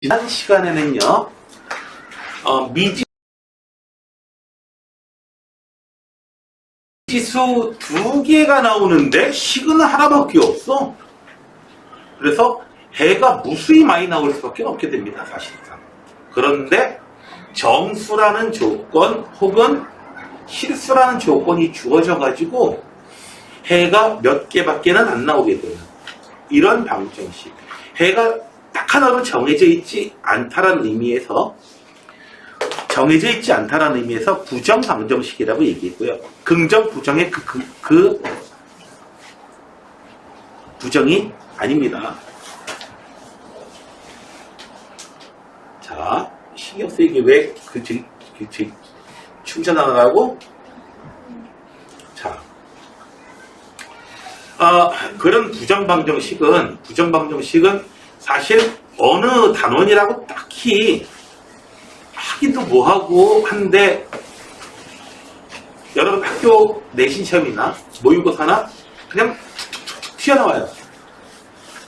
지난 시간에는요, 미지수 두 개가 나오는데 식은 하나밖에 없어. 그래서 해가 무수히 많이 나올 수밖에 없게 됩니다, 사실상. 그런데 정수라는 조건 혹은 실수라는 조건이 주어져가지고 해가 몇 개밖에는 안 나오게 돼요. 이런 방정식. 해가 딱 하나로 정해져 있지 않다라는 의미에서 부정 방정식이라고 얘기했고요. 긍정 부정의 그 부정이 아닙니다. 자, 신경 쓰이게 왜 충전하라고? 자, 그런 부정 방정식은 사실 어느 단원이라고 딱히 하기도 뭐하고 한데, 여러분 학교 내신 시험이나 모의고사나 그냥 툭툭툭 튀어나와요.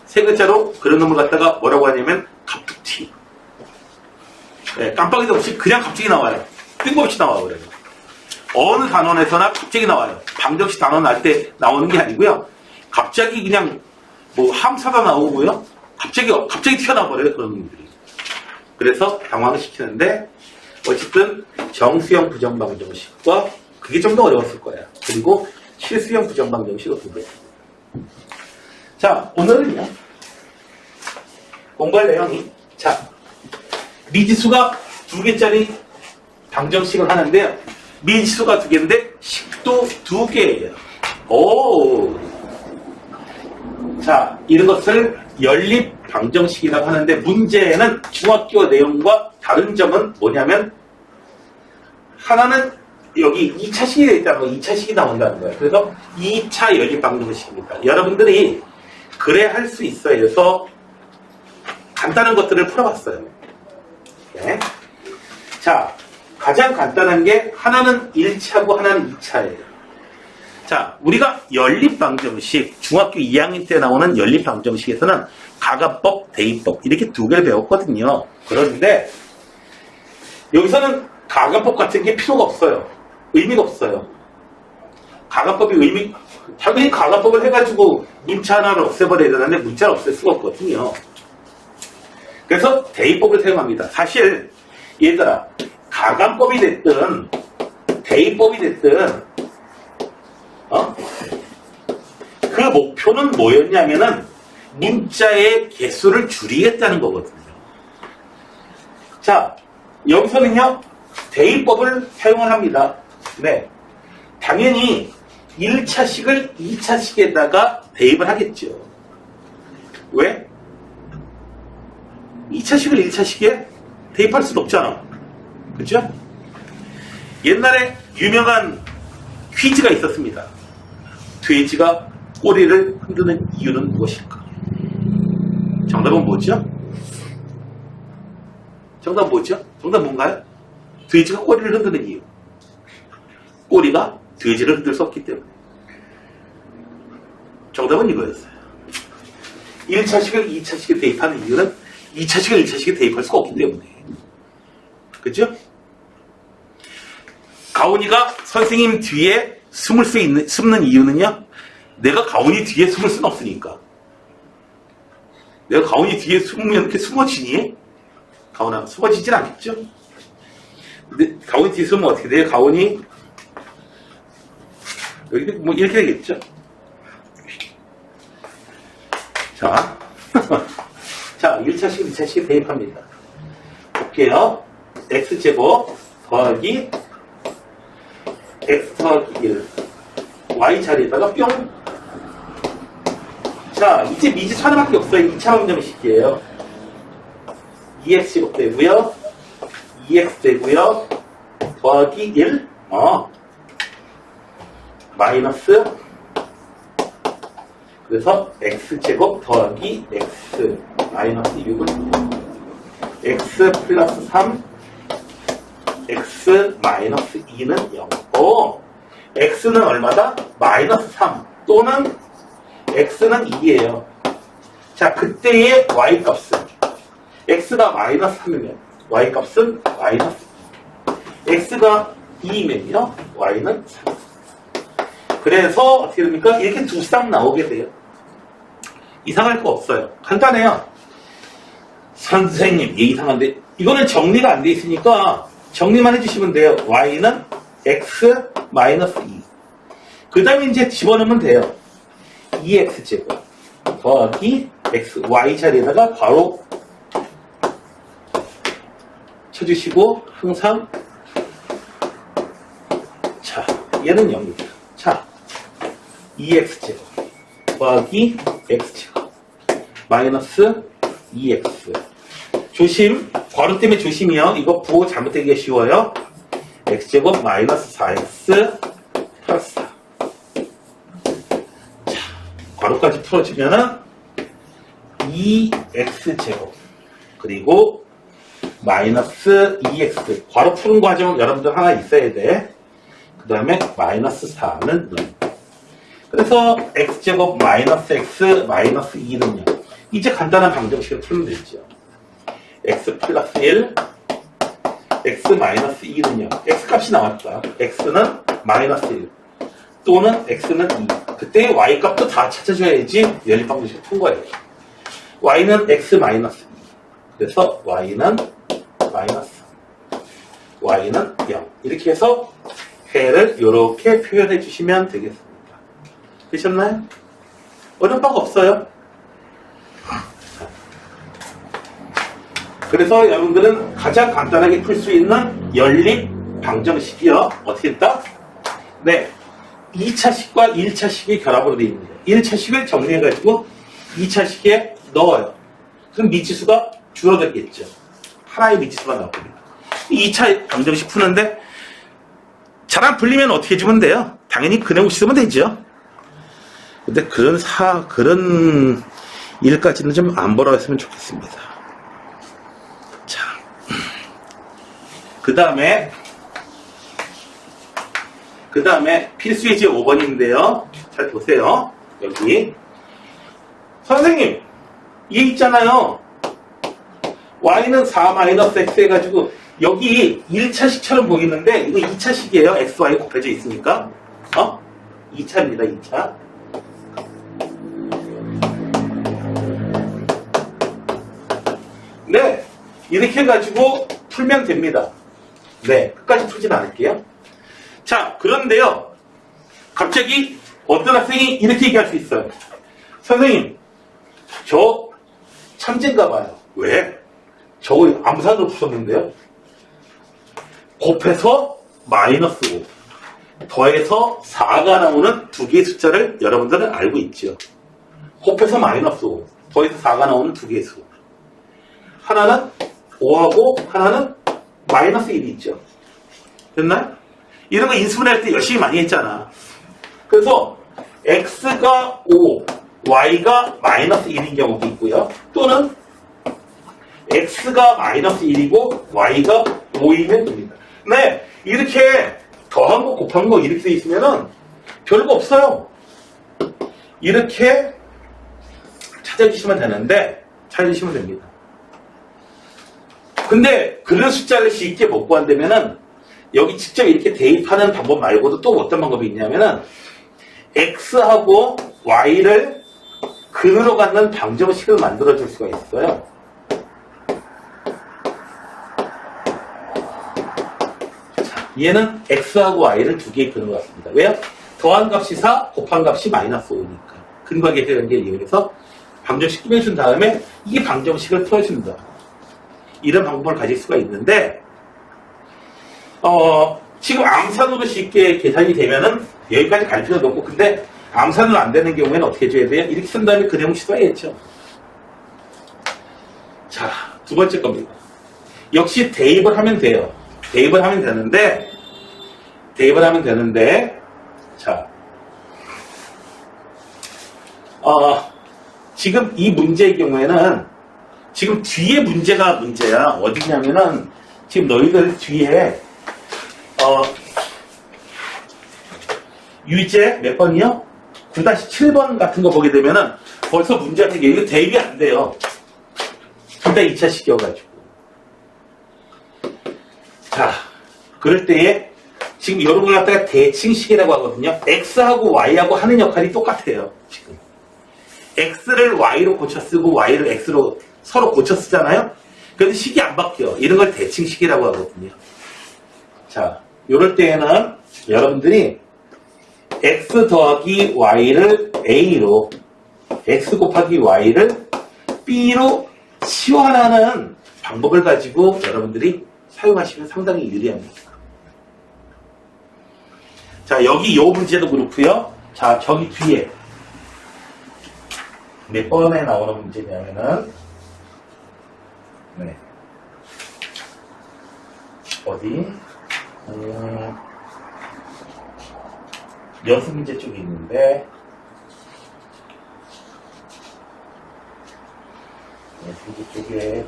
세 글자로 그런 놈을 갖다가 뭐라고 하냐면 갑툭튀. 네, 깜빡이도 없이 그냥 갑자기 나와요. 뜬금없이 나와버려요. 어느 단원에서나 갑자기 나와요. 방정식 단원 날 때 나오는 게 아니고요. 갑자기 그냥 뭐 함사가 나오고요. 갑자기 튀어나와버려요, 그런 놈들이. 그래서 당황시키는데, 어쨌든 정수형 부정방정식과 그게 좀 더 어려웠을 거예요. 그리고 실수형 부정방정식을 공부했습니다. 자, 오늘은요, 공부할 내용이, 자, 미지수가 2개짜리 방정식을 하는데요. 미지수가 2개인데 식도 2개예요. 오. 자, 이런 것을 연립 방정식이라고 하는데, 문제는 중학교 내용과 다른 점은 뭐냐면, 하나는 여기 2차식이 있다는 거, 2차식이 나온다는 거예요. 그래서 2차 연립 방정식입니다. 여러분들이 그래 할 수 있어야 해서 간단한 것들을 풀어봤어요. 네. 자, 가장 간단한 게 하나는 1차고 하나는 2차예요. 자, 우리가 연립방정식, 중학교 2학년 때 나오는 연립방정식에서는 가가법, 대입법 이렇게 2개를 배웠거든요. 그런데 여기서는 가가법 같은 게 필요가 없어요. 의미가 없어요. 당연히 가가법을 해가지고 문자 하나를 없애버려야 되는데 문자를 없앨 수가 없거든요. 그래서 대입법을 사용합니다. 사실 얘들아, 가감법이 됐든 대입법이 됐든 그 목표는 뭐였냐면은 문자의 개수를 줄이겠다는 거거든요. 자, 여기서는요, 대입법을 사용을 합니다. 네. 당연히 1차식을 2차식에다가 대입을 하겠죠. 왜? 2차식을 1차식에 대입할 수는 없잖아. 그죠? 옛날에 유명한 퀴즈가 있었습니다. 돼지가 꼬리를 흔드는 이유는 무엇일까? 정답은 뭐죠? 정답 뭔가요? 돼지가 꼬리를 흔드는 이유. 꼬리가 돼지를 흔들 수 없기 때문에. 정답은 이거였어요. 1차식을 2차식에 대입하는 이유는 2차식을 1차식에 대입할 수가 없기 때문에. 그죠? 가온이가 선생님 뒤에 숨는 이유는요, 내가 가온이 뒤에 숨을 수는 없으니까. 내가 가온이 뒤에 숨으면 이렇게 숨어지니? 가온아, 숨어지진 않겠죠? 근데 가온이 뒤에 숨으면 어떻게 돼요? 가온이 여기 뭐 이렇게 되겠죠? 자, 자, 1차식, 2차식 대입합니다. 볼게요. x제곱 더하기 x 더하기 1 y 자리에다가 뿅. 자, 이제 미지수 하나밖에 없어요. 2차 방정식이에요. 2x 되고요, 2x 되고요, 더하기 1 마이너스, 그래서 x제곱 더하기 x 마이너스 6은 x 플러스 3 x 마이너스 2는 0. x는 얼마다? 마이너스 3 또는 x는 2예요. 자, 그때의 y값은 x가 마이너스 3이면 y 값은 마이너스 2. x가 2이면요. y는 3. 그래서 어떻게 됩니까? 이렇게 두 쌍 나오게 돼요. 이상할 거 없어요. 간단해요. 선생님, 이게 이상한데 이거는 정리가 안 돼 있으니까 정리만 해주시면 돼요. y는 x 마이너스 2. 그 다음에 이제 집어넣으면 돼요. 2x제곱 더하기 x, y 자리에다가 바로 쳐주시고 항상 자, 얘는 0입니다. 자, 2x제곱 더하기 x제곱 마이너스 2x 조심, 괄호 때문에 조심이요. 이거 부호 잘못되기가 쉬워요. x제곱 마이너스 4x 플러스 4. 자, 괄호까지 풀어주면은 2x제곱 그리고 마이너스 2x 괄호 푸는 과정 여러분들 하나 있어야 돼. 그 다음에 마이너스 4는 0. 그래서 x제곱 마이너스 x 마이너스 2는요. 이제 간단한 방정식을 풀면 되죠. x 플러스 1 x 마이너스 2는요. x값이 나왔다. x는 마이너스 1 또는 x는 2. 그때 y값도 다 찾아줘야지 연립방정식을 푼 거예요. y는 x 마이너스 2. 그래서 y는 마이너스 y는 0. 이렇게 해서 해를 이렇게 표현해 주시면 되겠습니다. 되셨나요? 어려운 바가 없어요. 그래서 여러분들은 가장 간단하게 풀 수 있는 연립 방정식이요. 어떻게 했다? 네. 2차식과 1차식의 결합으로 되어 있는 거예요. 1차식을 정리해가지고 2차식에 넣어요. 그럼 미지수가 줄어들겠죠. 하나의 미지수가 나옵니다. 2차 방정식 푸는데 잘 안 풀리면 어떻게 해주면 돼요? 당연히 그냥 쓰면 되죠. 근데 그런 일까지는 좀 안 보라고 했으면 좋겠습니다. 자, 그 다음에 필수 예제 5번인데요. 잘 보세요. 여기 선생님 얘 있잖아요. y는 4-x 해가지고 여기 1차식처럼 보이는데 이거 2차식이에요. x, y 곱해져 있으니까 2차입니다. 2차. 네, 이렇게 해가지고 풀면 됩니다. 네, 끝까지 풀진 않을게요. 자, 그런데요, 갑자기 어떤 학생이 이렇게 얘기할 수 있어요. 선생님, 저 천재인가 봐요. 왜? 저거 암산으로 풀었는데요. 곱해서 마이너스 5 더해서 4가 나오는 두 개의 숫자를 여러분들은 알고 있죠. 곱해서 마이너스 5 더해서 4가 나오는 두 개의 수. 하나는 5하고 하나는 마이너스 1이 있죠. 됐나요? 이런 거 인수분해할 때 열심히 많이 했잖아. 그래서 x가 5, y가 마이너스 1인 경우도 있고요. 또는 x가 마이너스 1이고 y가 5이면 됩니다. 네, 이렇게 더한 거 곱한 거 이렇게 돼 있으면은 별거 없어요. 이렇게 찾아주시면 됩니다. 근데 그런 숫자를 쉽게 못 구한다면은 여기 직접 이렇게 대입하는 방법 말고도 또 어떤 방법이 있냐면은 x하고 y를 근으로 갖는 방정식을 만들어 줄 수가 있어요. 자, 얘는 x하고 y를 두 개의 근으로 갖습니다. 왜요? 더한 값이 4, 곱한 값이 마이너스 5니까. 근과 계수관계에 이용해서 방정식 꾸며준 다음에 이 방정식을 풀어준다. 이런 방법을 가질 수가 있는데 지금 암산으로 쉽게 계산이 되면은 여기까지 갈 필요도 없고, 근데 암산으로 안 되는 경우에는 어떻게 해줘야 돼요? 이렇게 쓴 다음에 그대로 써야겠죠. 자, 두 번째 겁니다. 역시 대입을 하면 돼요. 대입을 하면 되는데 자, 지금 이 문제의 경우에는 지금 뒤에 문제가 문제야. 어디냐면은 지금 너희들 뒤에 유제 몇 번이요? 9-7번 같은 거 보게 되면은 벌써 문제가 되게 이거 대입이 안 돼요. 둘 다 2차식이어가지고. 자, 그럴 때에 지금 이런 걸 갖다가 대칭식이라고 하거든요. X하고 Y하고 하는 역할이 똑같아요. 지금 X를 Y로 고쳐 쓰고 Y를 X로 서로 고쳐 쓰잖아요. 그런데 식이 안 바뀌어. 이런 걸 대칭식이라고 하거든요. 자, 이럴 때에는 여러분들이 X 더하기 Y를 A로, X 곱하기 Y를 B로 치환하는 방법을 가지고 여러분들이 사용하시면 상당히 유리합니다. 자, 여기 요 문제도 그렇고요. 자, 저기 뒤에 몇 번에 나오는 문제냐면은 네. 어디? 연습 문제 쪽에 있는데 연습 문제 쪽에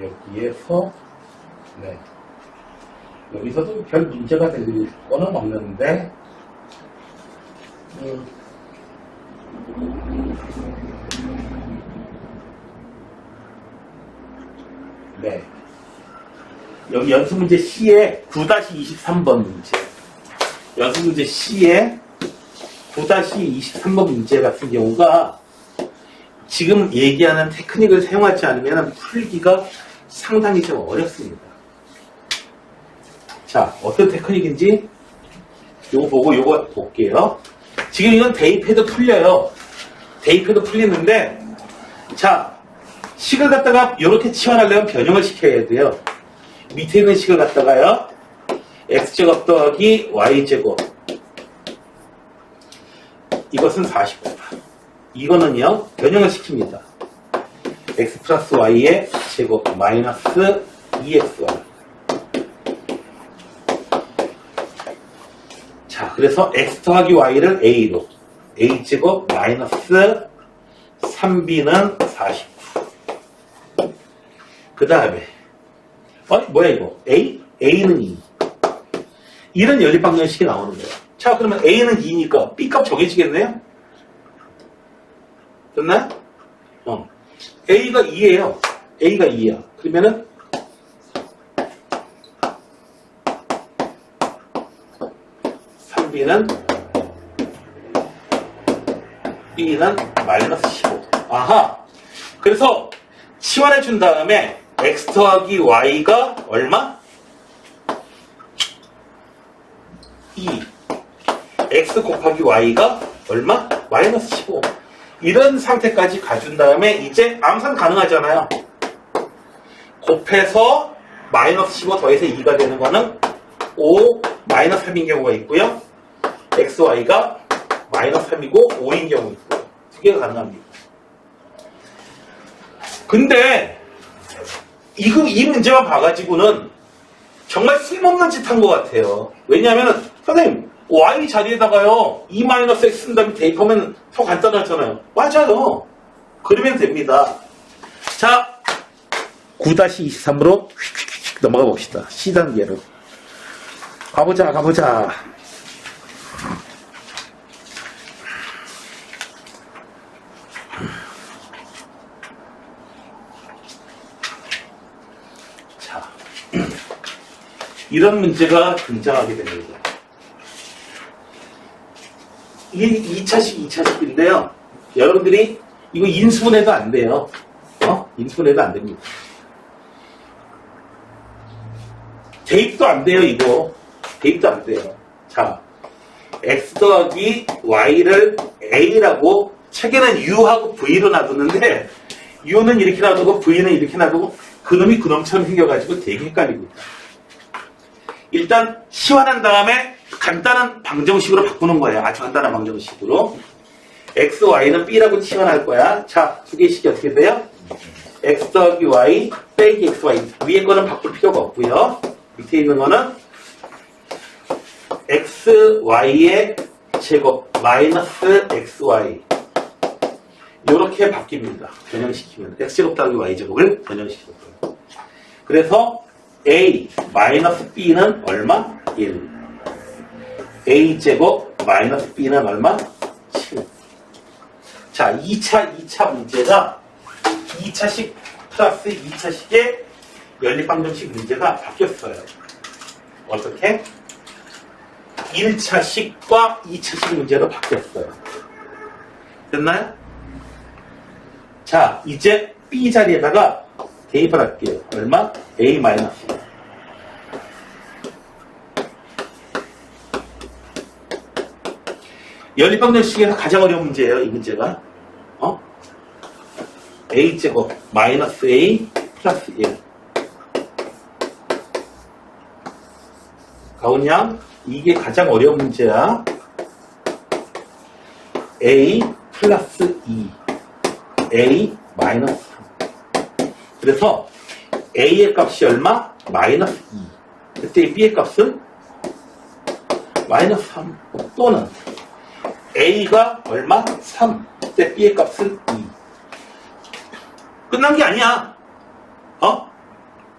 여기에서 네. 여기서도 별 문제가 될 거는 없는데 네. 여기 연습문제 C에 9-23번 문제. 연습문제 C에 9-23번 문제 같은 경우가 지금 얘기하는 테크닉을 사용하지 않으면 풀기가 상당히 좀 어렵습니다. 자, 어떤 테크닉인지 요거 보고 요거 볼게요. 지금 이건 대입해도 풀려요. 대입해도 풀리는데, 자, 식을 갖다가 이렇게 치환하려면 변형을 시켜야 돼요. 밑에 있는 식을 갖다가요, x제곱 더하기 y제곱. 이것은 49. 이거는요, 변형을 시킵니다. x 플러스 y의 제곱 마이너스 2xy. 자, 그래서 x 더하기 y를 a로, a제곱 마이너스 3b는 49. 그 다음에 뭐야 이거? A? A는 2. 이런 연립방정식이 나오는 거예요. 자, 그러면 A는 2니까 B값 정해지겠네요? 됐나요? A가 2예요. A가 2야. 그러면은 B는 마이너스 15. 아하. 그래서 치환해 준 다음에 x 더하기 y가 얼마? 2. x 곱하기 y가 얼마? 마이너스 15. 이런 상태까지 가준 다음에 이제 암산 가능하잖아요. 곱해서 마이너스 15 더해서 2가 되는 거는 5 마이너스 3인 경우가 있고요. x, y가 마이너스 3이고 5인 경우 있고요. 두 개가 가능합니다. 근데 이 문제만 봐가지고는 정말 쓸모없는 짓 한 것 같아요. 왜냐하면 선생님 y 자리에다가요 2-x 쓴 다음에 대입하면 더 간단하잖아요. 맞아요. 그러면 됩니다. 자, 9-23으로 휙휙휙 넘어가 봅시다. C단계로 가보자. 자, 이런 문제가 등장하게 됩니다. 이게 2차식인데요. 여러분들이 이거 인수분해도 안 돼요. 인수분해도 안 됩니다. 대입도 안 돼요, 이거. 대입도 안 돼요. 자, x 더하기 y를 a라고 책에는 u하고 v로 놔두는데 u는 이렇게 놔두고 v는 이렇게 놔두고 그놈이 그놈처럼 생겨가지고 되게 헷갈리고 있다. 일단 치환한 다음에 간단한 방정식으로 바꾸는 거예요. 아주 간단한 방정식으로. x, y는 b라고 치환할 거야. 자, 두 개씩 어떻게 돼요? x 더하기 y 빼기 x, y. 위에 거는 바꿀 필요가 없고요. 밑에 있는 거는 x, y의 제곱 마이너스 x, y. 이렇게 바뀝니다. 변형시키면. x제곱 더하기 y제곱을 변형시킬 거예요. 그래서 a 마이너스 b는 얼마? 1. a제곱 마이너스 b는 얼마? 7. 자, 2차 문제가 2차식 플러스 2차식의 연립방정식 문제가 바뀌었어요. 어떻게? 1차식과 2차식 문제로 바뀌었어요. 됐나요? 자, 이제 B 자리에다가 대입을 할게요. 얼마? A-. 연립방정식에서 가장 어려운 문제예요, 이 문제가. A제곱 마이너스 A 플러스 1. 가온양, 이게 가장 어려운 문제야. A 플러스 2. A 마이너스 3. 그래서 A의 값이 얼마? 마이너스 2. 그때 B의 값은 마이너스 3. 또는 A가 얼마? 3. 그때 B의 값은 2. 끝난 게 아니야.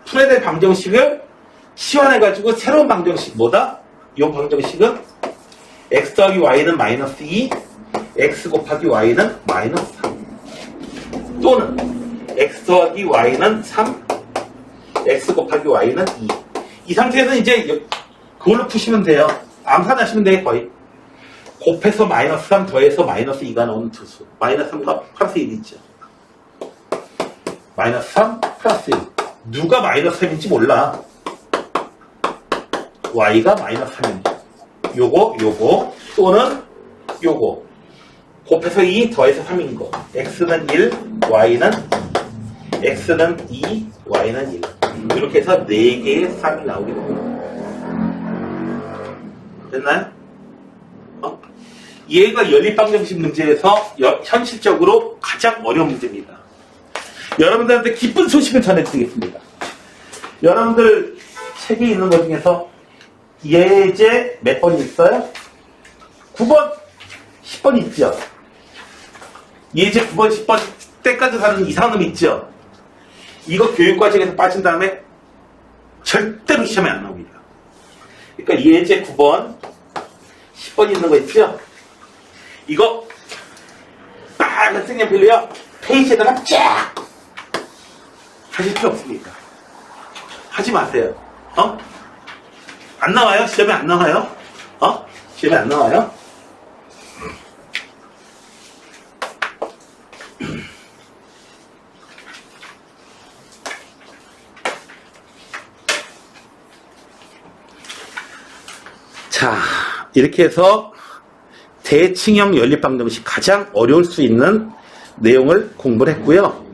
풀어야 될 방정식을 치환해가지고 새로운 방정식, 뭐다? 이 방정식은 x 더하기 y는 마이너스 2, x 곱하기 y는 마이너스 3. 또는 x 더하기 y는 3, x 곱하기 y는 2. 이 상태에서 이제 그걸로 푸시면 돼요. 암산하시면 돼요, 거의. 곱해서 마이너스 3 더해서 마이너스 2가 나오는 두수. 마이너스 3과 플러스 1 있죠. 마이너스 3 플러스 1. 누가 마이너스 3인지 몰라. y가 마이너스 3인지. 요거 또는 요거. 곱해서 2 더해서 3인 거. x는 1, y는 2. x는 2, y는 1. 이렇게 해서 4개의 3이 나오게 됩니다. 됐나요? 얘가 연립방정식 문제에서 현실적으로 가장 어려운 문제입니다. 여러분들한테 기쁜 소식을 전해드리겠습니다. 여러분들 책에 있는 것 중에서 예제 몇 번 있어요? 9번, 10번 있죠? 예제 9번, 10번 때까지 사는 이상한 놈 있죠? 이거 교육과정에서 빠진 다음에 절대로 시험에 안 나옵니다. 그러니까 예제 9번, 10번 있는 거 있죠? 이거 빨간 색연필로요 페이지에다가 쫙 하실 필요 없습니다. 하지 마세요. 안 나와요? 시험에 안 나와요? 시험에 안 나와요? 자, 이렇게 해서 대칭형 연립방정식 가장 어려울 수 있는 내용을 공부를 했고요.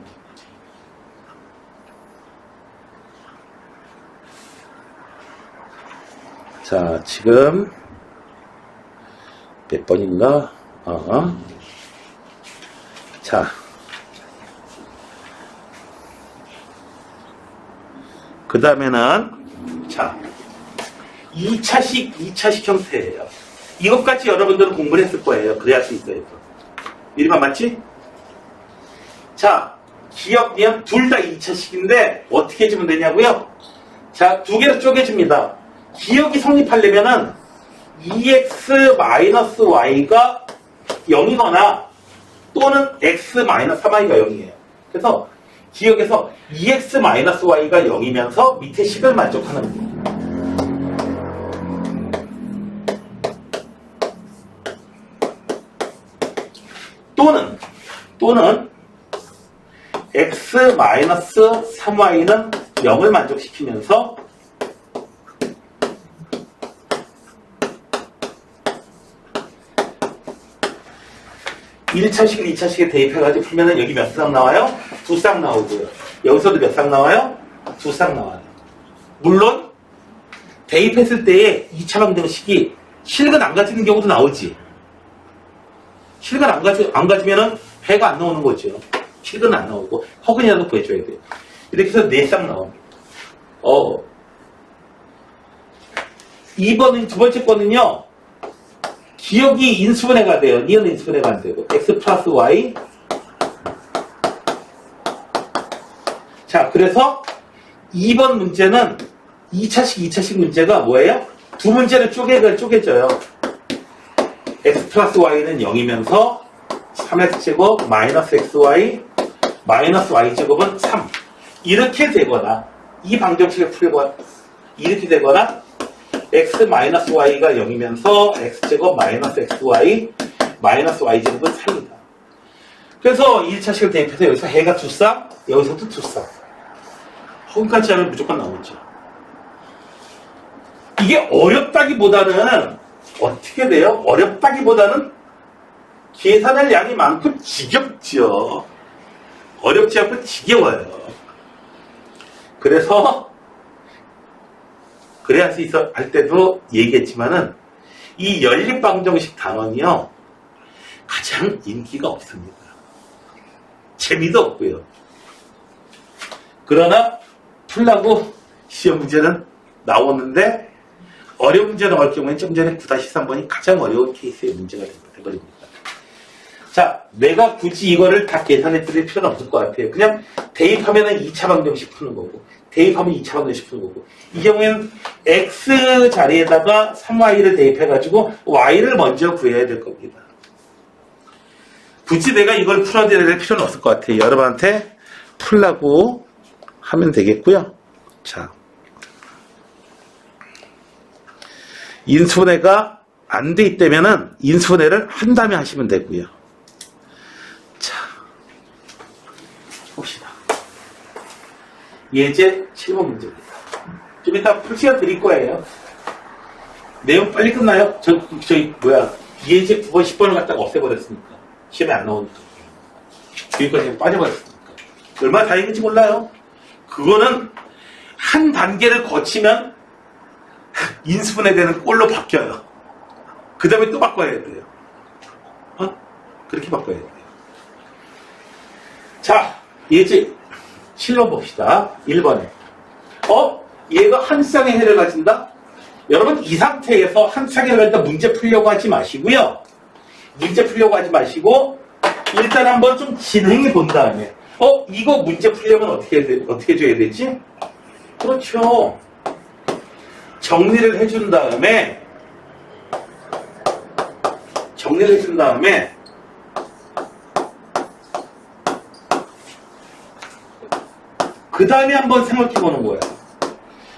자, 지금 몇 번인가? 자, 그 다음에는 자, 2차식 형태예요. 이것까지 여러분들은 공부를 했을 거예요. 그래야 할 수 있어요. 이리만 맞지? 자, 기억, 니은 둘 다 2차식인데 어떻게 해주면 되냐고요? 자, 두 개로 쪼개줍니다. 기억이 성립하려면은 EX-Y가 0이거나 또는 X-3Y가 0이에요. 그래서 기억에서 EX-Y가 0이면서 밑에 식을 만족하는 거예요. 또는 X-3Y는 0을 만족시키면서 (1차식) (2차식에) 대입해가지고 풀면은 여기 몇 쌍 나와요? 2쌍 나오고요. 여기서도 몇 쌍 나와요? 2쌍 나와요. 물론 대입했을 때의 2차 방정식이 실근 안 가지는 경우도 나오지. 실근 안 가지면은 배가 안 나오는 거죠. 실근 안 나오고 허근이라도 구해줘야 돼요. 이렇게 해서 4쌍 나옵니다. 2번은 두 번째 거는요. 기억이 인수분해가 돼요. 니은 인수분해가 안 되고 x 플러스 y. 자, 그래서 2번 문제는 2차식 문제가 뭐예요? 두 문제를 쪼개져요. x 플러스 y는 0이면서 3 3x제곱 마이너스 xy 마이너스 y제곱은 3 이렇게 되거나 이 방정식을 풀고 이렇게 되거나 x 마이너스 y가 0이면서 x제곱 마이너스 xy 마이너스 y제곱은 3이다. 그래서 1차식을 대입해서 여기서 해가 두쌍 여기서도 두쌍 허근까지 하면 무조건 나오죠. 이게 어렵다기보다는 어떻게 돼요? 어렵다기보다는 계산할 양이 많고 지겹죠. 어렵지 않고 지겨워요. 그래서 그래야 수 있어 할 때도 얘기했지만은 이 연립방정식 단원이요 가장 인기가 없습니다. 재미도 없고요. 그러나 풀라고 시험 문제는 나오는데 어려운 문제 나올 경우에는 좀 전에 9-3번이 가장 어려운 케이스의 문제가 되버립니다. 자, 내가 굳이 이거를 다 계산해 드릴 필요는 없을 것 같아요. 그냥 대입하면은 2차 방정식 푸는 거고, 대입하면 2차 방정식 푸는 거고, 이 경우에는 x 자리에다가 3y를 대입해가지고 y를 먼저 구해야 될 겁니다. 굳이 내가 이걸 풀어드릴 필요는 없을 것 같아요. 여러분한테 풀라고 하면 되겠고요. 자, 인수분해가 안 돼 있다면은 인수분해를 한 다음에 하시면 되고요. 자, 봅시다. 예제 7번 문제입니다. 좀 이따 풀 시간 드릴 거예요. 내용 빨리 끝나요? 예제 9번, 10번을 갖다가 없애버렸으니까. 시험에 안 나오니까. 여기까지 빠져버렸으니까. 얼마나 다행인지 몰라요. 그거는 한 단계를 거치면 인수분해 되는 꼴로 바뀌어요. 그 다음에 또 바꿔야 돼요. 그렇게 바꿔야 돼요. 자, 예제 7번 봅시다. 1번에. 얘가 한 쌍의 해를 가진다? 여러분, 이 상태에서 한 쌍의 해를 가진다 문제 풀려고 하지 마시고요. 문제 풀려고 하지 마시고, 일단 한번 좀 진행해 본 다음에, 이거 문제 풀려면 어떻게 줘야 되지? 그렇죠. 정리를 해준 다음에, 그 다음에 한번 생각해 보는 거예요.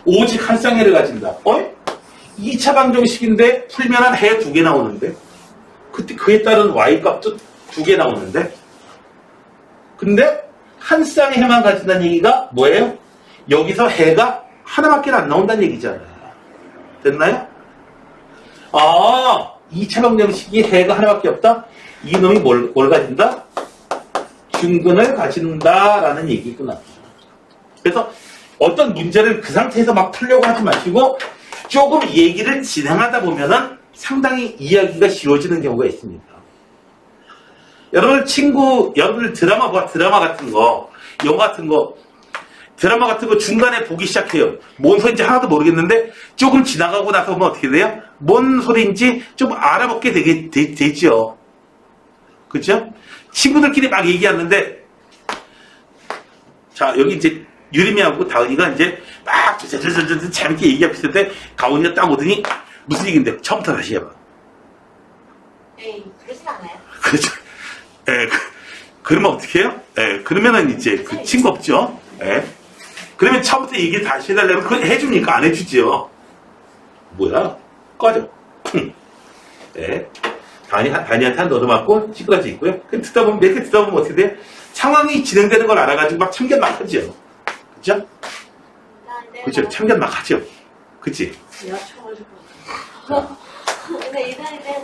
오직 한 쌍해를 가진다. 2차 방정식인데 풀면 해 2개 나오는데, 그에 따른 y 값도 2개 나오는데, 근데 한 쌍의 해만 가진다는 얘기가 뭐예요? 여기서 해가 하나밖에 안 나온다는 얘기잖아요. 됐나요? 2차 방정식이 해가 하나밖에 없다? 이놈이 뭘 가진다? 중근을 가진다라는 얘기구나. 그래서 어떤 문제를 그 상태에서 막 풀려고 하지 마시고 조금 얘기를 진행하다 보면은 상당히 이야기가 쉬워지는 경우가 있습니다. 여러분들 드라마 같은 거, 영화 같은 거, 드라마 같은 거 중간에 보기 시작해요. 뭔 소리인지 하나도 모르겠는데 조금 지나가고 나서 보면 어떻게 돼요? 뭔 소리인지 좀 알아보게 되죠. 그렇죠? 친구들끼리 막 얘기하는데, 자, 여기 이제 유림이하고 다은이가 이제 막 재밌게 얘기하고 있을 때 가온이가 딱 오더니 무슨 얘기인데 처음부터 다시 해봐. 에이, 그러진 않아요. 그렇죠. 그러면 어떻게 해요? 그러면은 이제 그 친구 없죠. 그러면 처음부터 얘기를 다시 해달라면 그걸 해주니까 안 해주죠. 뭐야? 꺼져. 다니한테 한 너도 맞고 찌그러져 있고요. 몇 개 듣다 보면 어떻게 돼? 상황이 진행되는 걸 알아가지고 막 참견 막 하죠. 그죠? 그죠? 참견 막 하죠. 그치?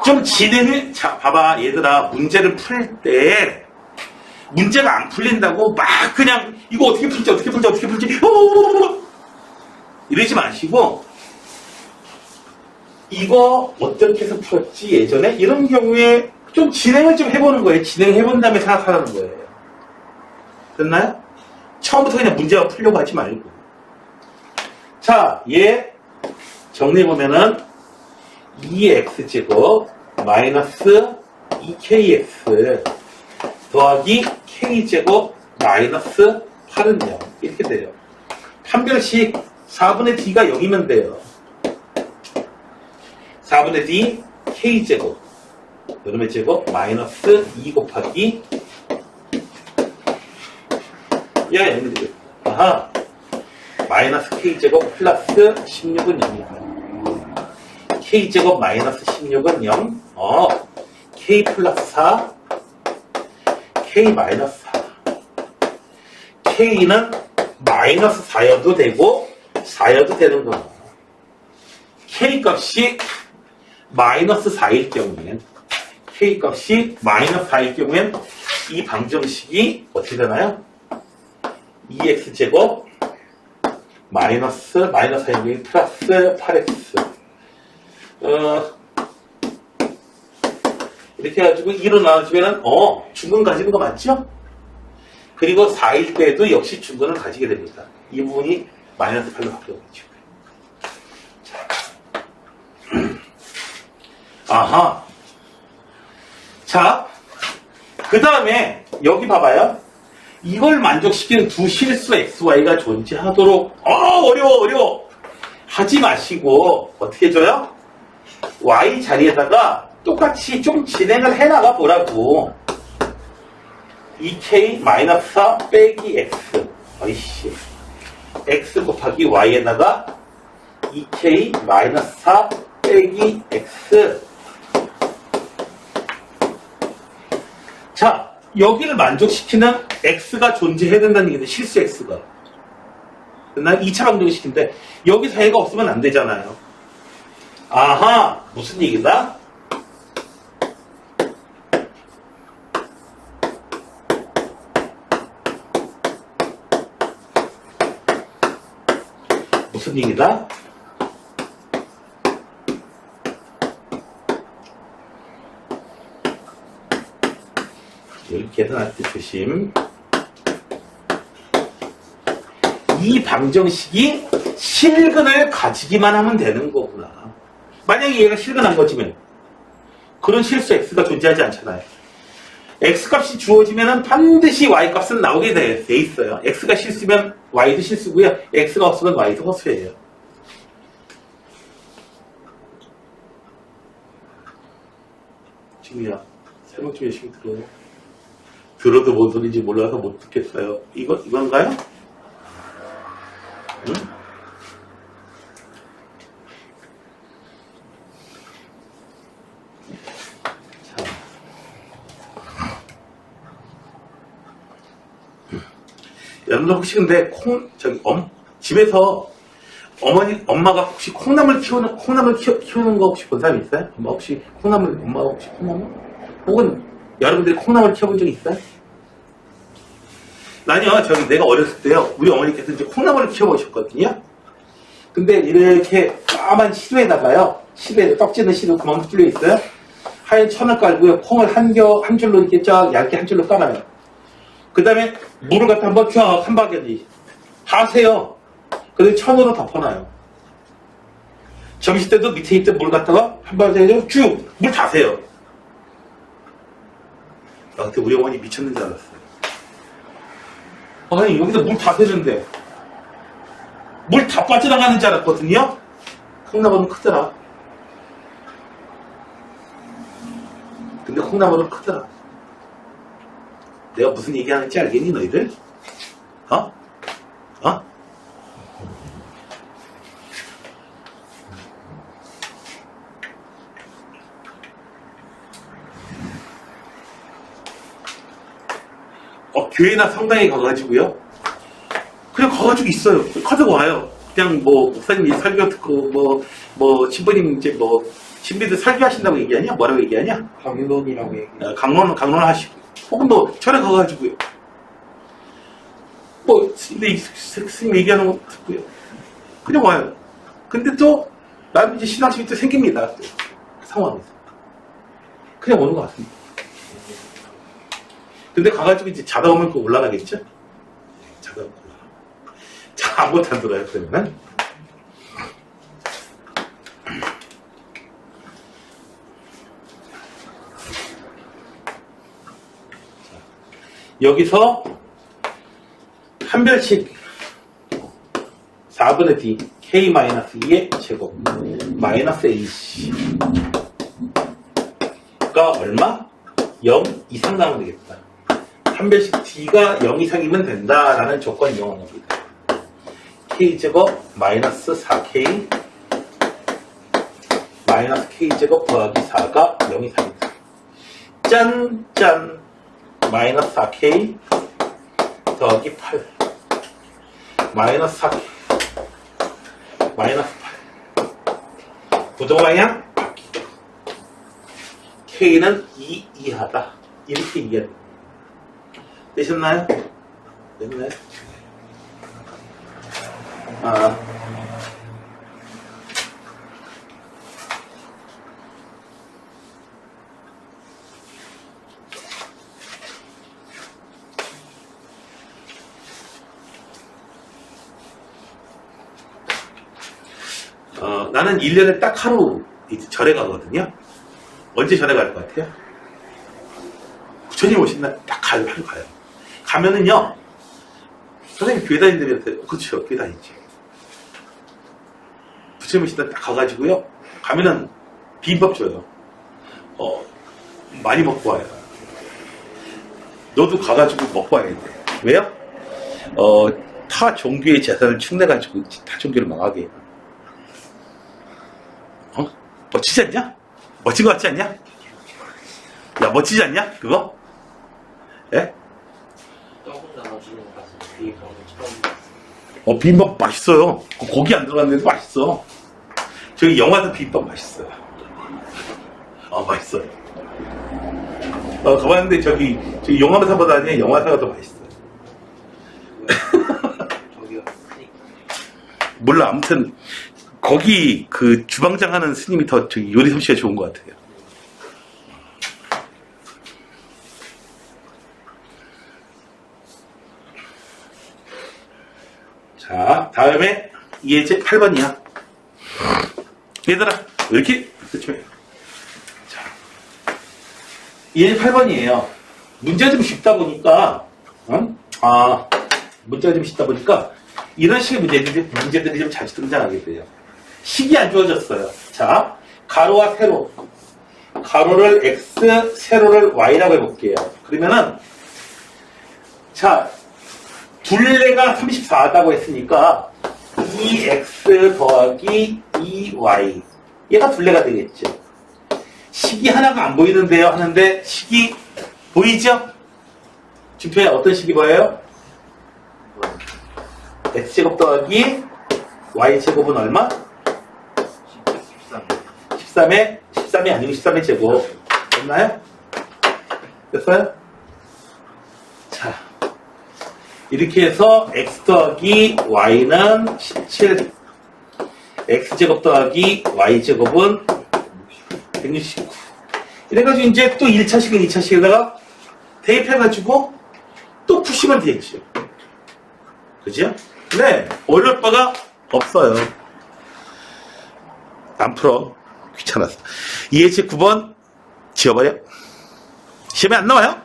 좀 진행을, 자, 봐봐. 얘들아, 문제를 풀 때, 문제가 안 풀린다고 막 그냥, 이거 어떻게 풀지, 이러지 마시고, 이거 어떻게 해서 풀었지, 예전에? 이런 경우에 좀 진행을 좀 해보는 거예요. 진행해본 다음에 생각하라는 거예요. 됐나요? 처음부터 그냥 문제가 풀려고 하지 말고. 자, 얘 정리해보면은 2x제곱 마이너스 2kx 더하기 k제곱 마이너스 8은 0 이렇게 돼요. 판별식 4분의 d가 0이면 돼요. 4분의 d k제곱 여름의 제곱 마이너스 2 곱하기 아하 마이너스 k제곱 플러스 16은 0이다. k제곱 마이너스 16은 0. k 플러스 4 k 마이너스 4 k는 마이너스 4여도 되고 4여도 되는 거야. k 값이 마이너스 4일 경우엔 k 값이 마이너스 4일 경우엔 이 방정식이 어떻게 되나요? 2x제곱 마이너스 4일 플러스 8x 이렇게 해가지고 2로 나눠주면은 중근 가지는 거 맞죠? 그리고 4일 때도 역시 중근을 가지게 됩니다. 이 부분이 마이너스 8로 바뀌어가지고 아하. 자, 그 다음에 여기 봐봐요. 이걸 만족시키는 두 실수 XY가 존재하도록 어려워 하지 마시고 어떻게 해줘요? Y 자리에다가 똑같이 좀 진행을 해나가 보라고. 2K-4 빼기 X 어이씨 X 곱하기 Y에다가 2K-4 빼기 X. 자, 여기를 만족시키는 X가 존재해야 된다는 얘기인데 실수 X가. 난 2차 방정을 시킨데 여기서 애가 없으면 안 되잖아요. 아하, 무슨 얘기다? 무슨 얘기다? 이렇게 해서 나한테 조심. 이 방정식이 실근을 가지기만 하면 되는 거구나. 만약에 얘가 실근한 거지만 그런 실수 x가 존재하지 않잖아요. x값이 주어지면 반드시 y값은 나오게 돼 있어요. x가 실수면 y도 실수고요. x가 없으면 y도 허수예요. 지금이야. 설명 좀 열심히 들어. 들어도 뭔 소리인지 몰라서 못 듣겠어요. 이건가요? 응? 자. 여러분들 혹시 근데 집에서 엄마가 혹시 콩나물 키우는 거 혹시 본 사람 있어요? 엄마가 혹시 콩나물 혹은 여러분들이 콩나물 키워본 적 있어요? 아니요, 내가 어렸을 때요, 우리 어머니께서 이제 콩나물을 키워보셨거든요? 근데 이렇게 까만 시루에다가요, 떡지는 시루 구멍 뚫려 있어요? 하얀 천을 깔고요, 콩을 한 줄로 이렇게 쫙 얇게 한 줄로 깔아요. 그 다음에 물을 갖다 한번 쫙 한 바가지 하세요. 그다음에 천으로 덮어놔요. 점심 때도 밑에 있던 물 갖다가 한 바가지 쭉 물 다세요. 그때 우리 어머니 미쳤는 줄 알았어요. 아니, 여기서 물 다 새는데 물 다 빠져나가는 줄 알았거든요. 콩나물은 크더라. 근데 콩나물은 크더라. 내가 무슨 얘기하는지 알겠니 너희들? 교회나 성당에 가가지고요. 그냥 가가지고 있어요. 가지고 와요. 그냥 목사님이 설교 듣고 신부님 신비들 설교하신다고 얘기하냐? 뭐라고 얘기하냐? 강론이라고 얘기해요. 강론을 하시고. 혹은 절에 가가지고요. 스님 얘기하는 거 듣고요. 그냥 와요. 근데 또 나는 이제 신앙심이 또 생깁니다. 또, 그 상황에서. 그냥 오는 것 같습니다. 근데 가가지고 이제 자다 오면 그 올라가겠죠? 자다 오면 올라가. 자, 아무것도 안 들어요, 그러면. 여기서 한 별씩 4분의 d k-2의 제곱 마이너스 ac 가 D가 얼마? 0 이상 나오면 되겠다. 판별식 D가 0 이상이면 된다라는 조건을 이용한 겁니다. K제곱 마이너스 4K 마이너스 K제곱 더하기 4가 0 이상이다. 짠! 짠! 마이너스 4K 더하기 8 마이너스 4K 마이너스 8 부동방향 K는 2 이하다. 이렇게 이해 되셨나요? 됐나요? 나는 1년에 딱 하루 이제 절에 가거든요. 언제 절에 갈 것 같아요? 부처님 오신 날 딱 하루 가요. 가면은요, 선생님 교회 다니는데, 그렇죠, 교회 다니지. 부처님 오신 날 딱 가가지고요, 가면은 비빔밥 줘요. 많이 먹고 와요. 너도 가가지고 먹고 와야 돼. 왜요? 타 종교의 재산을 축내가지고 타 종교를 망하게 해요. 멋지지 않냐? 멋진 거 같지 않냐? 야, 멋지지 않냐? 그거? 예? 떡은 나눠주는 것은 비빔밥은 처음 봤어요. 비빔밥 맛있어요. 고기 안 들어갔는데도 맛있어. 저기 영화도 비빔밥 맛있어요. 맛있어요. 가봤는데 저기 용암사보다는 영화사가 더 맛있어요. 저기가 크니까. 몰라, 아무튼 거기 그 주방장 하는 스님이 더 저기 요리 솜씨가 좋은 것 같아요. 자, 다음에 예제 8번이야. 얘들아, 왜 이렇게 그렇죠? 자, 예제 8번이에요. 문제가 좀 쉽다 보니까, 문제가 좀 쉽다 보니까 이런 식의 문제들이 좀 자주 등장하게 돼요. 식이 안 주어졌어요. 자, 가로와 세로. 가로를 X, 세로를 Y라고 해볼게요. 그러면은, 자, 둘레가 34다고 했으니까, 2X 더하기 2Y. 얘가 둘레가 되겠죠. 식이 하나가 안 보이는데요. 하는데, 식이 보이죠? 준표에 어떤 식이 보여요? X제곱 더하기 Y제곱은 얼마? 13에 아니고 13의 제곱. 됐나요? 됐어요? 자, 이렇게 해서 x 더하기 y는 17, x제곱 더하기 y제곱은 169. 이래가지고 이제 또 1차식은 2차식에다가 대입해가지고 또 푸시면 되겠죠. 그죠? 네, 어려울 바가 없어요. 안 풀어. 귀찮았어. 예제 9번 지워봐요. 시험에 안 나와요?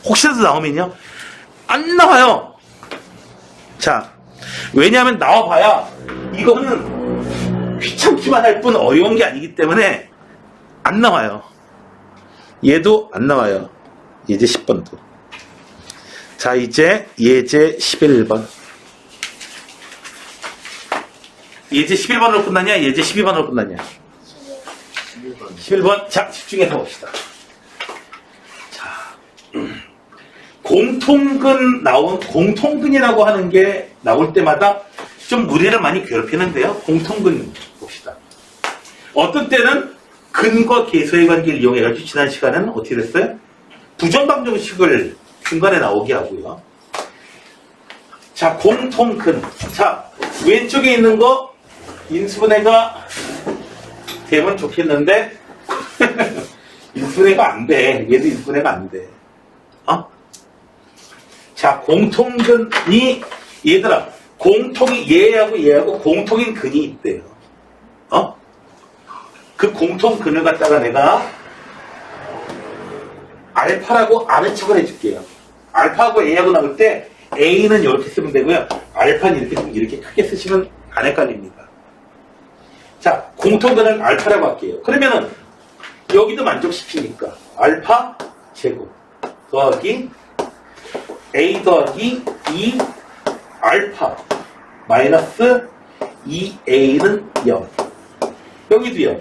혹시라도 나오면요. 안 나와요. 자, 왜냐하면 나와봐야 이거는 귀찮기만 할 뿐 어려운 게 아니기 때문에 안 나와요. 얘도 안 나와요. 예제 10번도. 자, 이제 예제 11번. 예제 11번으로 끝나냐? 예제 12번으로 끝나냐? 11번. 자, 집중해서 봅시다. 자, 공통근이라고 하는 게 나올 때마다 좀 우리를 많이 괴롭히는데요. 공통근 봅시다. 어떤 때는 근과 계수의 관계를 이용해가지고 지난 시간에는 어떻게 됐어요? 부정방정식을 중간에 나오게 하고요. 자, 공통근. 자, 왼쪽에 있는 거 인수분해가 되면 좋겠는데 인수분해가 안 돼. 얘도 인수분해가 안 돼. 자, 공통근이 얘들아, 얘하고 공통인 근이 있대요. 그 공통근을 갖다가 내가 알파라고 아는 척을 해줄게요. 알파하고 A하고 나올 때 A는 이렇게 쓰면 되고요. 알파는 이렇게 크게 쓰시면 안 헷갈립니다. 자, 공통근을 알파라고 할게요. 그러면은 여기도 만족시키니까 알파 제곱 더하기 a 더하기 2 알파 마이너스 2a는 0. 여기도요.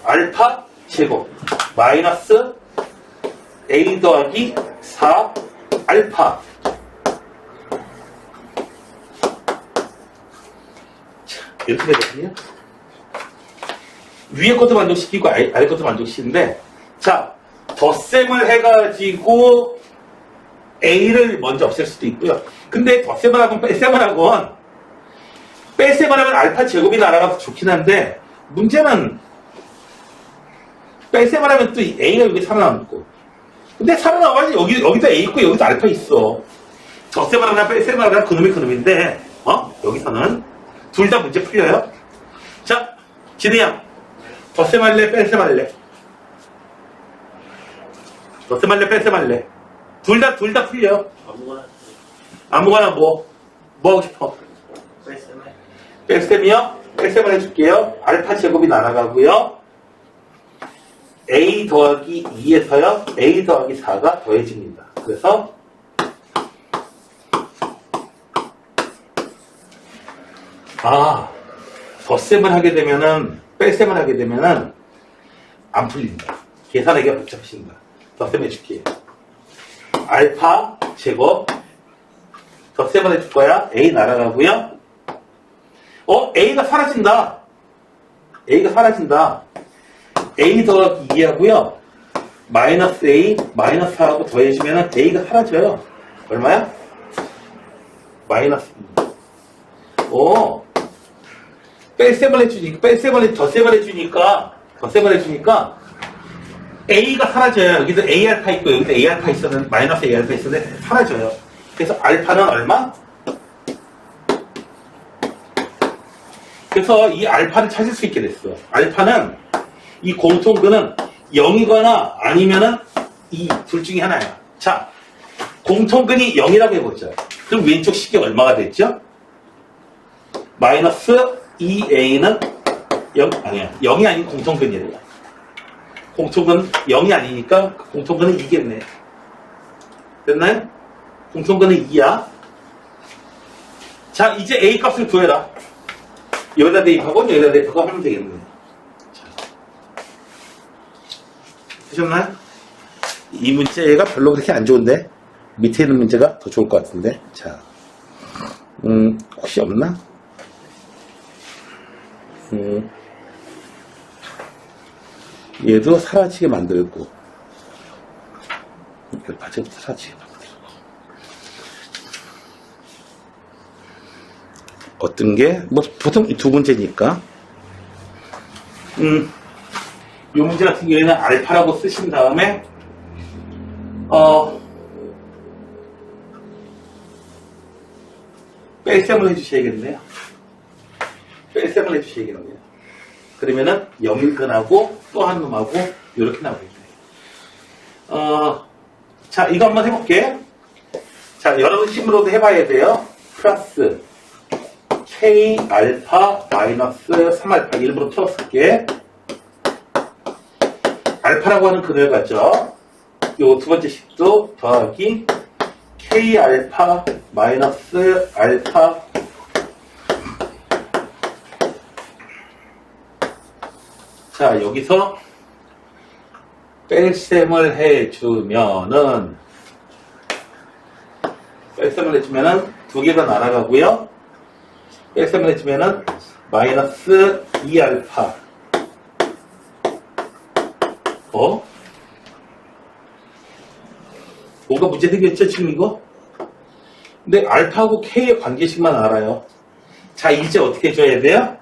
알파 제곱 마이너스 a 더하기 4 알파. 자, 이렇게 되거든요. 위에 것도 만족시키고 아래 것도 만족시키는데, 자, 덧셈을 해가지고 a를 먼저 없앨 수도 있고요. 근데 덧셈을 하건 뺄셈을 하건 뺄셈을 하면 알파 제곱이 날아가서 좋긴 한데, 문제는 뺄셈을 하면 또 a가 여기 살아남고, 근데 살아남아야지 여기도 a 있고 여기도 알파 있어. 덧셈을 하나 뺄셈을 하나 그놈인데 여기서는 둘 다 문제 풀려요. 자, 진우야, 덧셈할래 뺄셈할래? 덧셈할래 뺄셈할래? 둘 다 풀려. 아무거나 뭐 하고 싶어? 뺄셈이요? 뺄셈을 해줄게요. 알파 제곱이 날아가고요. a 더하기 2에서요. a 더하기 4가 더해집니다. 그래서 덧셈을 하게 되면은 뺄셈을 하게 되면은 안 풀린다. 계산하기가 복잡해진다. 덧셈 해줄게요. 알파 제곱 덧셈을 해줄 거야. a 날아가고요. a가 사라진다. a가 사라진다. a 더하기 2하고요. 마이너스 a 마이너스 4하고 더해주면 a가 사라져요. 얼마야? 마이너스 2. 뺄셈을 해주니까 덧셈을 해주니까 a가 사라져요. 여기도 a 알파 있고 여기도 a 알파 있었는데 마이너스 a 알파 있었는데 사라져요. 그래서 알파는 얼마? 그래서 이 알파를 찾을 수 있게 됐어. 알파는 이 공통근은 0이거나 아니면은 2, 둘 중에 하나야. 자, 공통근이 0이라고 해보자. 그럼 왼쪽 식이 얼마가 됐죠? 마이너스 2a는 0, 아니야. 0이 아닌 공통근이래요. 공통근 0이 아니니까 공통근은 2겠네. 됐나요? 공통근은 2야. 자, 이제 a 값을 구해라. 여기다 대입하고 여기다 대입하고 하면 되겠네. 되셨나요? 이 문제가 별로 그렇게 안 좋은데 밑에 있는 문제가 더 좋을 것 같은데. 자, 혹시 없나? 얘도 사라지게 만들고 이걸 바지부터 사라지게 만들고 어떤 게 뭐 보통 이 두 문제니까 이 문제 같은 경우에는 알파라고 쓰신 다음에 뺄셈을 해주셔야겠네요. 뺄셈을 해주셔야겠네요. 그러면은 0일근하고 또 한 놈하고 이렇게 나오겠네요. 자, 이거 한번 해볼게. 자, 여러분 심으로도 해봐야 돼요. 플러스 k 알파 마이너스 3알파 일부러 풀어쓸게. 알파라고 하는 근을 가죠. 요 두 번째 식도 더하기 k 알파 마이너스 알파 자, 여기서 뺄셈을 해주면은 두 개가 날아가고요. 뺄셈을 해주면은 마이너스 2알파 뭔가 문제 생겼죠, 지금 이거? 근데 알파하고 k의 관계식만 알아요. 자, 이제 어떻게 해줘야 돼요?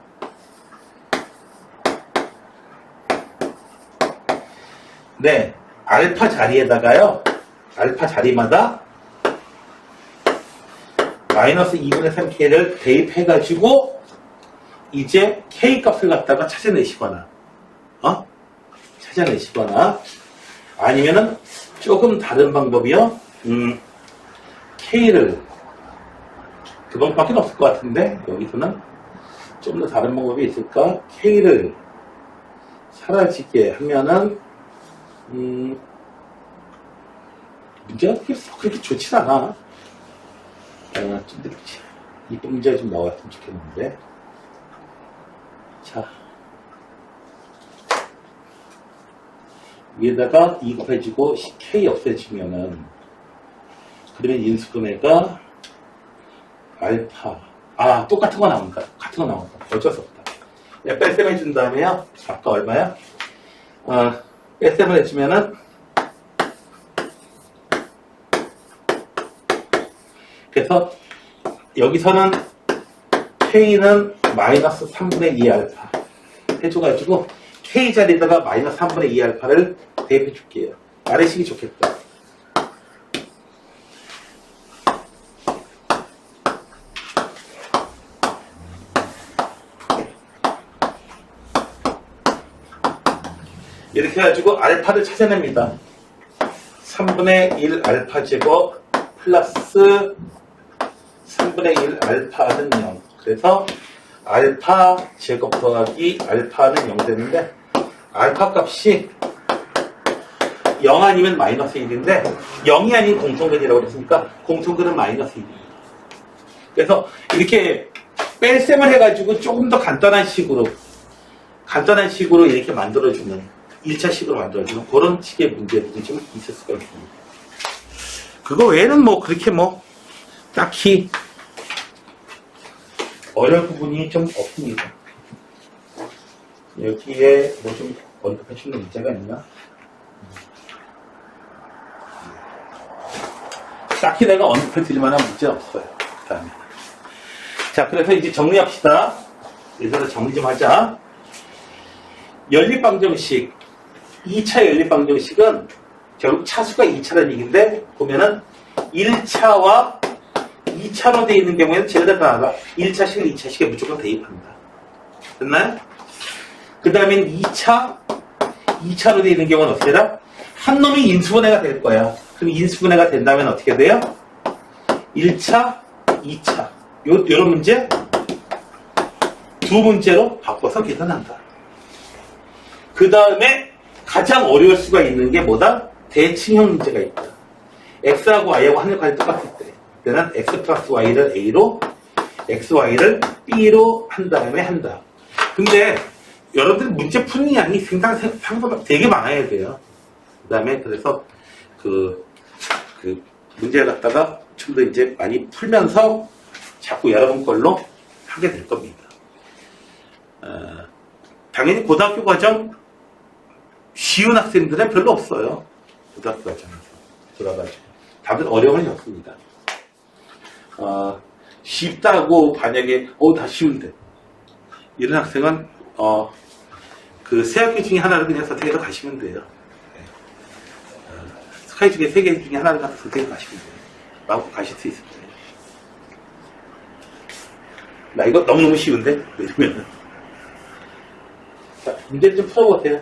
네, 알파 자리에다가요, 알파 자리마다 마이너스 2분의 3k를 대입해가지고 이제 k 값을 갖다가 찾아내시거나 아니면은 조금 다른 방법이요. k를 그 방법밖에 없을 것 같은데 여기서는 좀 더 다른 방법이 있을까? k를 사라지게 하면은 문제가 그렇게 좋진 않아. 좀 더 이쁜 문제가 좀 나왔으면 좋겠는데. 자. 위에다가 2 곱해지고 K 없애지면은, 그러면 인수분해가 알파. 똑같은 거 나온다. 같은 거 나온다. 어쩔 수 없다. 뺄셈 해준 다음에요. 아까 얼마야? 뺄셈을 해주면은, 그래서 여기서는 K는 마이너스 3분의 2 알파 해줘가지고 K 자리에다가 마이너스 3분의 2 알파를 대입해 줄게요. 아래식이 좋겠다. 이렇게 해가지고 알파를 찾아냅니다. 3분의 1 알파 제곱 플러스 3분의 1 알파는 0. 그래서 알파 제곱 더하기 알파는 0 되는데, 알파 값이 0 아니면 마이너스 1인데 0이 아닌 공통근이라고 그랬으니까 공통근은 마이너스 1입니다. 그래서 이렇게 뺄셈을 해가지고 조금 더 간단한 식으로 이렇게 만들어주는 1차식으로 만들어주는 그런 식의 문제들이 좀 있을 수가 있습니다. 그거 외에는 뭐 그렇게 뭐 딱히 어려운 부분이 좀 없습니다. 여기에 뭐 좀 언급해주는 문제가 있나? 딱히 내가 언급해드릴 만한 문제 없어요. 그 다음에. 자, 그래서 이제 정리합시다. 얘들아 정리 좀 하자. 연립방정식. 2차 연립방정식은 결국 차수가 2차라는 얘기인데, 보면은 1차와 2차로 되어 있는 경우에는 쟤네들 하나가 1차식을 2차식에 무조건 대입합니다. 됐나요? 그 다음에 2차로 되어 있는 경우는 어떻게 되나? 한 놈이 인수분해가 될 거야. 그럼 인수분해가 된다면 어떻게 돼요? 1차, 2차. 요런 문제 두 문제로 바꿔서 계산한다. 그 다음에 가장 어려울 수가 있는 게 뭐다? 대칭형 문제가 있다. x하고 y하고 하늘 관이 똑같을 때. 그때는 x 플러스 y를 a로, x, y를 b로 한 다음에 한다. 근데 여러분들 문제 푸는 양이 생각보다 되게 많아야 돼요. 그 다음에 그래서 그 문제를 갖다가 좀 더 이제 많이 풀면서 자꾸 여러분 걸로 하게 될 겁니다. 당연히 고등학교 과정 쉬운 학생들은 별로 없어요. 고등학교 과정에서 들어가지고 다들 어려움을 겪습니다. 쉽다고 만약에 다 쉬운데 이런 학생은 그 세 학기 중에 하나를 그냥 선택해서 가시면 돼요. 스카이 중에 3개 중에 하나를 선택해서 가시면 돼요. 마음껏 가실 수 있을 거예요. 나 이거 너무너무 쉬운데? 이러면은. 자, 문제를 좀 풀어보세요.